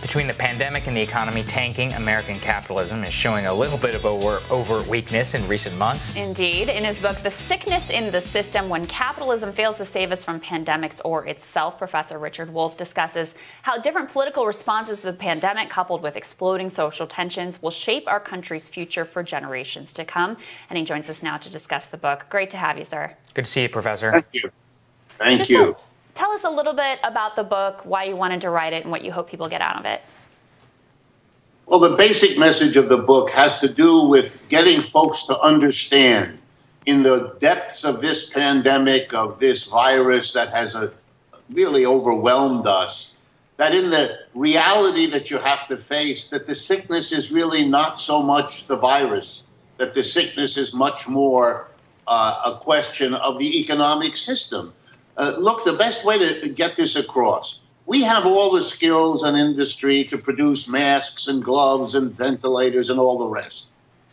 Between the pandemic and the economy tanking, American capitalism is showing a little bit of overt weakness in recent months. Indeed. In his book, The Sickness in the System, When Capitalism Fails to Save Us from Pandemics or Itself, Professor Richard Wolff discusses how different political responses to the pandemic, coupled with exploding social tensions, will shape our country's future for generations to come. And he joins us now to discuss the book. Great to have you, sir. Good to see you, Professor. Thank you. Thank you. Tell us a little bit about the book, why you wanted to write it, and what you hope people get out of it. Well, the basic message of the book has to do with getting folks to understand in the depths of this pandemic, of this virus that has really overwhelmed us, that in the reality that you have to face, that the sickness is really not so much the virus, that the sickness is much more a question of the economic system. Look, the best way to get this across, we have all the skills and industry to produce masks and gloves and ventilators and all the rest.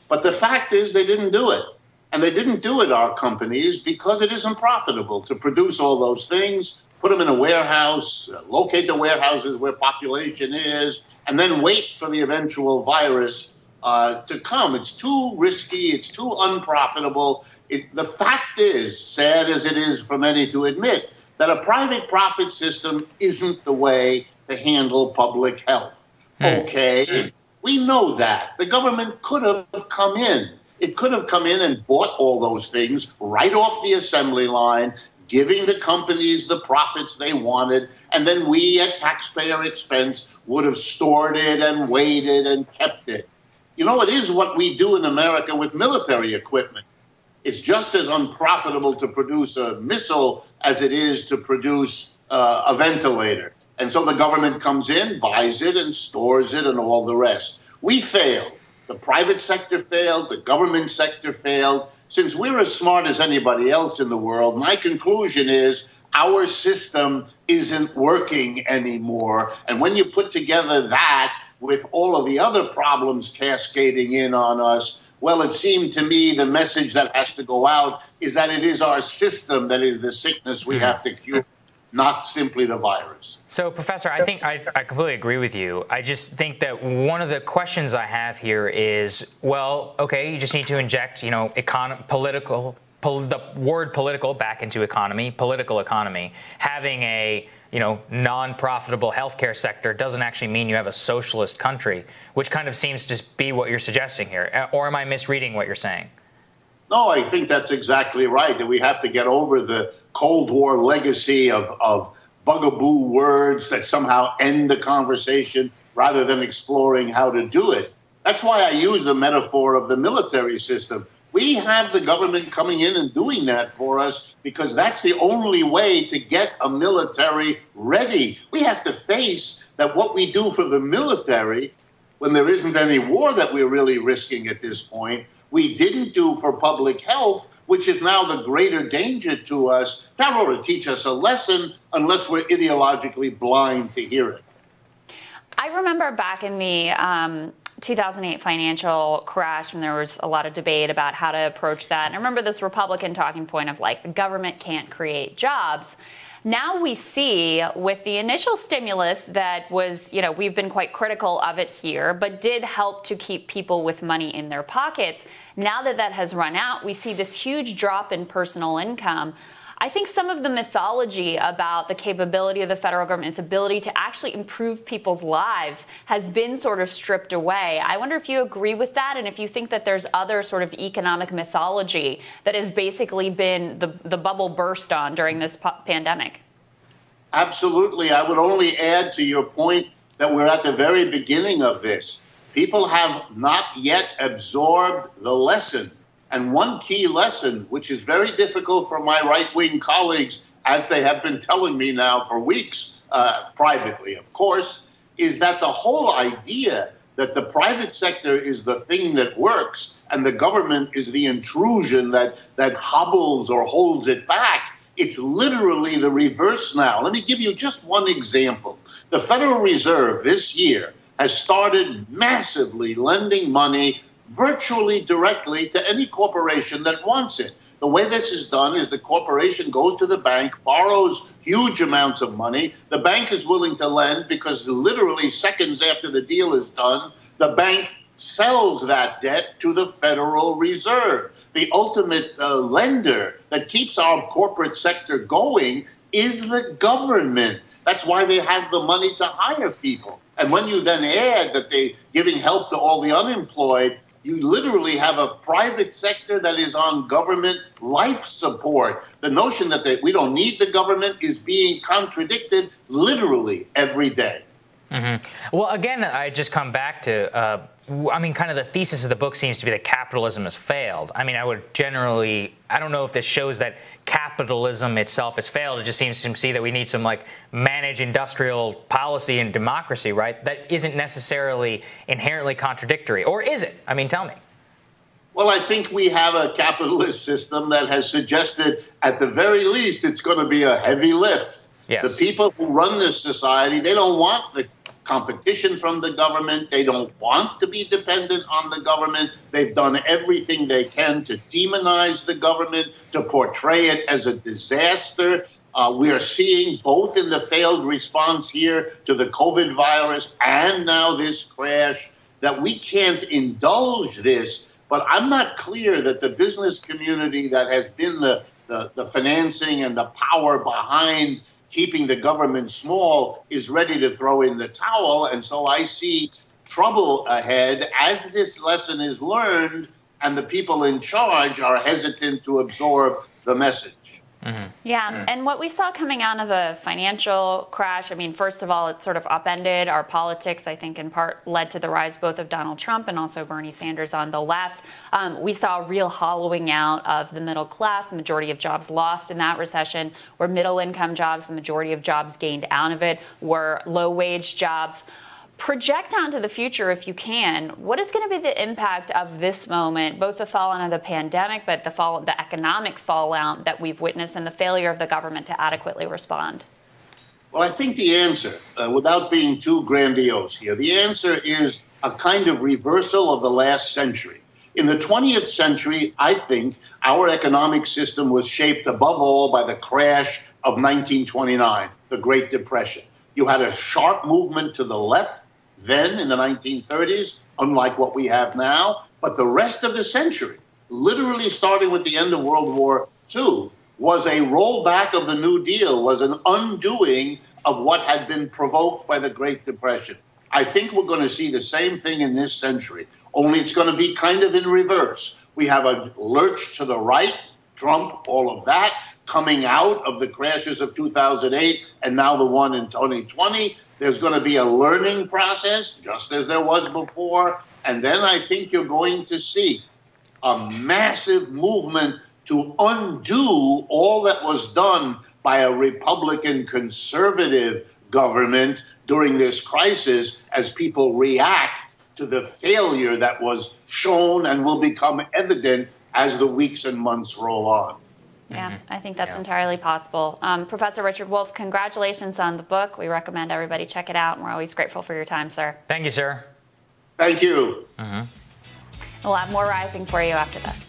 But the fact is they didn't do it. And they didn't do it, our companies, because it isn't profitable to produce all those things, put them in a warehouse, locate the warehouses where population is, and then wait for the eventual virus to come. It's too risky. It's too unprofitable. The fact is, sad as it is for many to admit, that a private profit system isn't the way to handle public health. Okay, we know that. The government could have come in. It could have come in and bought all those things right off the assembly line, giving the companies the profits they wanted, and then we, at taxpayer expense, would have stored it and waited and kept it. You know, it is what we do in America with military equipment. It's just as unprofitable to produce a missile as it is to produce a ventilator. And so the government comes in, buys it, and stores it, and all the rest. We failed. The private sector failed. The government sector failed. Since we're as smart as anybody else in the world, my conclusion is our system isn't working anymore. And when you put together that with all of the other problems cascading in on us, well, it seemed to me the message that has to go out is that it is our system that is the sickness we have to cure, not simply the virus. So, Professor, I think I completely agree with you. I just think that one of the questions I have here is, well, okay, you just need to inject, the word political back into economy, political economy. Having a non-profitable healthcare sector doesn't actually mean you have a socialist country, which kind of seems to be what you're suggesting here. Or am I misreading what you're saying? No, I think that's exactly right, that we have to get over the Cold War legacy of bugaboo words that somehow end the conversation rather than exploring how to do it. That's why I use the metaphor of the military system. We have the government coming in and doing that for us because that's the only way to get a military ready. We have to face that what we do for the military, when there isn't any war that we're really risking at this point, we didn't do for public health, which is now the greater danger to us. That ought to teach us a lesson unless we're ideologically blind to hear it. I remember back in the 2008 financial crash when there was a lot of debate about how to approach that. And I remember this Republican talking point of the government can't create jobs. Now we see with the initial stimulus that was, we've been quite critical of it here, but did help to keep people with money in their pockets. Now that that has run out, we see this huge drop in personal income. I think some of the mythology about the capability of the federal government, its ability to actually improve people's lives, has been sort of stripped away. I wonder if you agree with that, and if you think that there's other sort of economic mythology that has basically been the bubble burst on during this pandemic. Absolutely. I would only add to your point that we're at the very beginning of this. People have not yet absorbed the lesson. And one key lesson, which is very difficult for my right-wing colleagues, as they have been telling me now for weeks, privately, of course, is that the whole idea that the private sector is the thing that works and the government is the intrusion that hobbles or holds it back, it's literally the reverse now. Let me give you just one example. The Federal Reserve this year has started massively lending money virtually directly to any corporation that wants it. The way this is done is the corporation goes to the bank, borrows huge amounts of money. The bank is willing to lend because literally seconds after the deal is done, the bank sells that debt to the Federal Reserve. The ultimate lender that keeps our corporate sector going is the government. That's why they have the money to hire people. And when you then add that they're giving help to all the unemployed, you literally have a private sector that is on government life support. The notion that we don't need the government is being contradicted literally every day. Mm-hmm. Well, again, I just come back to, kind of the thesis of the book seems to be that capitalism has failed. I don't know if this shows that capitalism itself has failed. It just seems to see that we need some managed industrial policy and democracy, right? That isn't necessarily inherently contradictory. Or is it? Tell me. Well, I think we have a capitalist system that has suggested, at the very least, it's going to be a heavy lift. Yes. The people who run this society, they don't want the competition from the government. They don't want to be dependent on the government. They've done everything they can to demonize the government, to portray it as a disaster. We are seeing both in the failed response here to the COVID virus and now this crash that we can't indulge this. But I'm not clear that the business community that has been the financing and the power behind keeping the government small is ready to throw in the towel. And so I see trouble ahead as this lesson is learned and the people in charge are hesitant to absorb the message. Mm-hmm. Yeah, and what we saw coming out of the financial crash, first of all, it sort of upended our politics, I think in part led to the rise both of Donald Trump and also Bernie Sanders on the left. We saw a real hollowing out of the middle class, the majority of jobs lost in that recession were middle income jobs, the majority of jobs gained out of it were low wage jobs. Project onto the future if you can. What is going to be the impact of this moment, both the fallout of the pandemic, but the economic fallout that we've witnessed and the failure of the government to adequately respond? Well, I think the answer, without being too grandiose here, the answer is a kind of reversal of the last century. In the 20th century, I think our economic system was shaped above all by the crash of 1929, the Great Depression. You had a sharp movement to the left then in the 1930s, unlike what we have now. But the rest of the century, literally starting with the end of World War II, was a rollback of the New Deal, was an undoing of what had been provoked by the Great Depression. I think we're going to see the same thing in this century, only it's going to be kind of in reverse. We have a lurch to the right, Trump, all of that, coming out of the crashes of 2008 and now the one in 2020. There's going to be a learning process, just as there was before. And then I think you're going to see a massive movement to undo all that was done by a Republican conservative government during this crisis as people react to the failure that was shown and will become evident as the weeks and months roll on. Yeah, I think that's entirely possible. Professor Richard Wolff, congratulations on the book. We recommend everybody check it out, and we're always grateful for your time, sir. Thank you, sir. Thank you. We'll have more Rising for you after this.